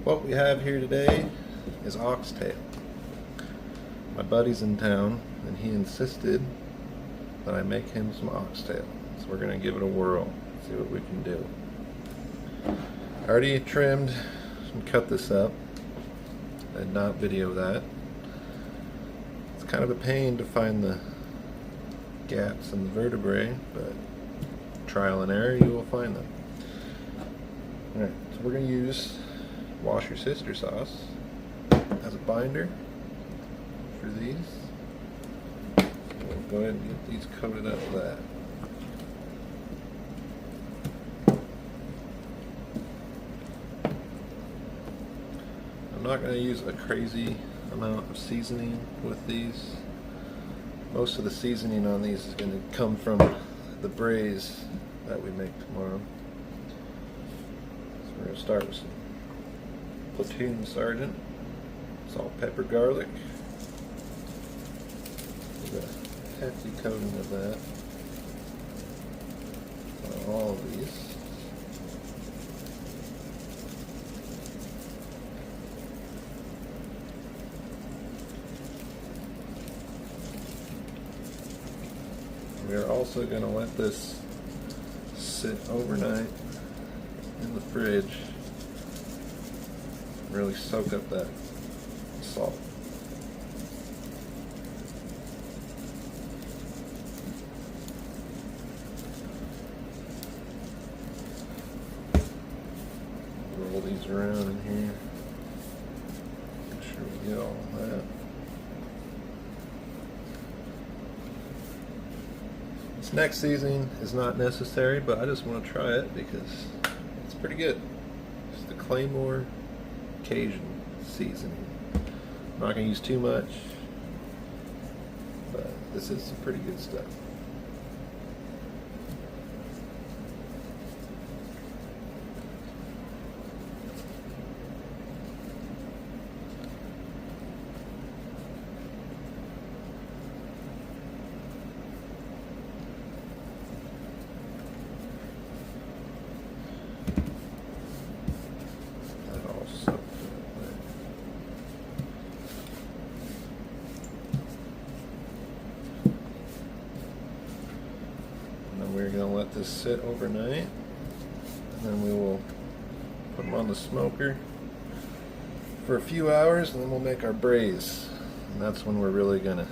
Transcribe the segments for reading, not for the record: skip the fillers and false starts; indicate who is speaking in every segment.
Speaker 1: What we have here today is oxtail. My buddy's in town and he insisted that I make him some oxtail. So we're going to give it a whirl, see what we can do. I already trimmed and cut this up. I did not video that. It's kind of a pain to find the gaps in the vertebrae, but trial and error, you will find them. Alright, so we're going to use Wash Your Sister sauce as a binder for these. We'll go ahead and get these coated up with that. I'm not going to use a crazy amount of seasoning with these. Most of the seasoning on these is going to come from the braise that we make tomorrow. So we're going to start with some platoon sergeant, salt, pepper, garlic. We've got a hefty coating of that on all of these. We are also going to let this sit overnight in the fridge, really soak up that salt. Roll these around in here, make sure we get all that. This next seasoning is not necessary, but I just want to try it because it's pretty good. It's the Claymore Cajun seasoning. I'm not going to use too much, but this is some pretty good stuff. We're going to let this sit overnight, and then we will put them on the smoker for a few hours, and then we'll make our braise. And that's when we're really going to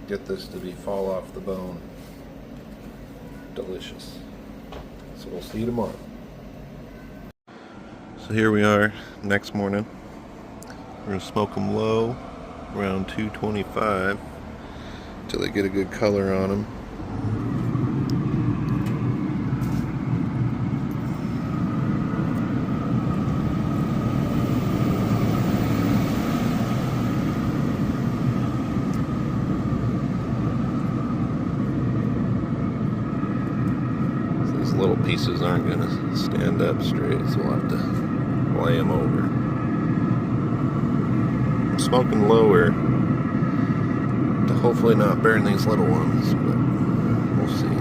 Speaker 1: get this to be fall off the bone delicious. So we'll see you tomorrow. So here we are next morning. We're going to smoke them low around 225 until they get a good color on them. Little pieces aren't going to stand up straight, so we'll have to lay them over. I'm smoking lower to hopefully not burn these little ones, but we'll see.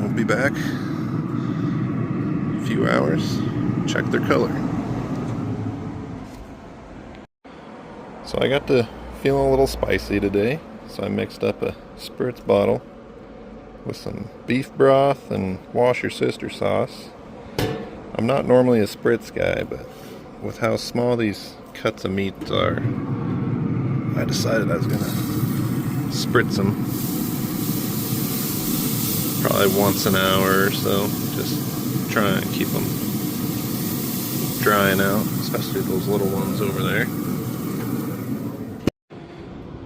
Speaker 1: We'll be back in a few hours, check their color. So I got to feeling a little spicy today, so I mixed up a spritz bottle with some beef broth and Wash Your Sister sauce. I'm not normally a spritz guy, but with how small these cuts of meat are, I decided I was gonna spritz them probably once an hour or so. Just try and keep them drying out, especially those little ones over there.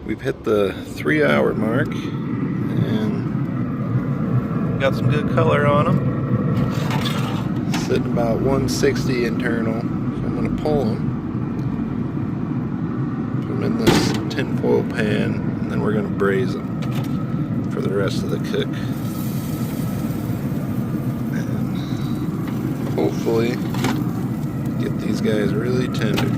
Speaker 1: We've hit the 3-hour mark and got some good color on them. Sitting about 160 internal. So I'm going to pull them. Put them in this tinfoil pan, and then we're going to braise them for the rest of the cook. And hopefully get these guys really tender.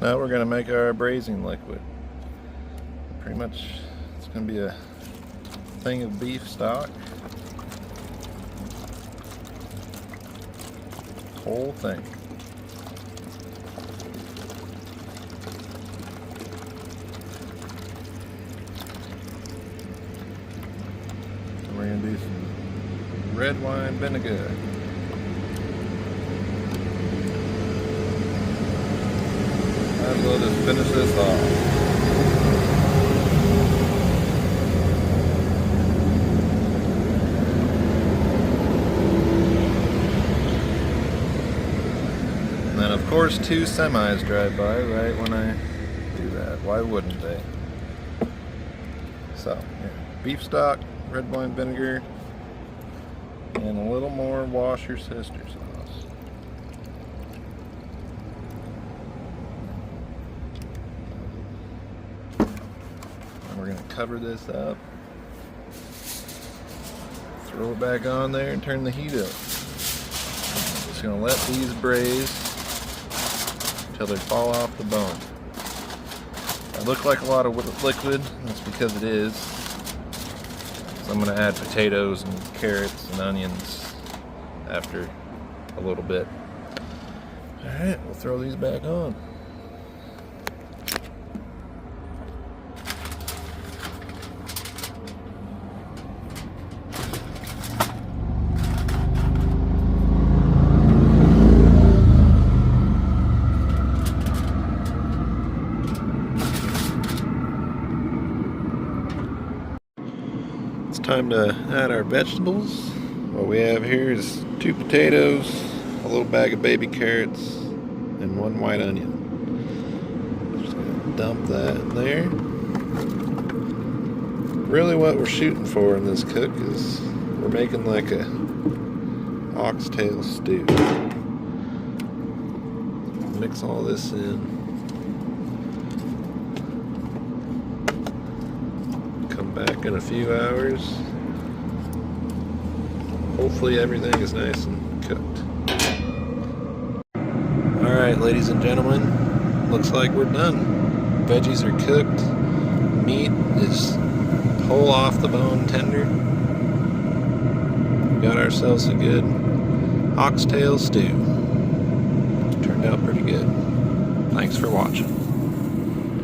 Speaker 1: Now we're gonna make our braising liquid. Pretty much, it's gonna be a thing of beef stock. Whole thing. And we're gonna do some red wine vinegar. Might as well just finish this off. And of course 2 semis drive by right when I do that. Why wouldn't they? So, yeah, beef stock, red wine vinegar, and a little more wash your sister sauce. And we're gonna cover this up, throw it back on there, and turn the heat up. Just gonna let these braise until they fall off the bone. It look like a lot of liquid, that's because it is. So I'm going to add potatoes and carrots and onions after a little bit. Alright, we'll throw these back on. It's time to add our vegetables. What we have here is 2 potatoes, a little bag of baby carrots, and 1 white onion. Just gonna dump that in there. Really what we're shooting for in this cook is we're making like a oxtail stew. Mix all this in. Come back in a few hours. Hopefully everything is nice and cooked. Alright, ladies and gentlemen, looks like we're done. Veggies are cooked. Meat is whole off the bone tender. Got ourselves a good oxtail stew. Turned out pretty good. Thanks for watching.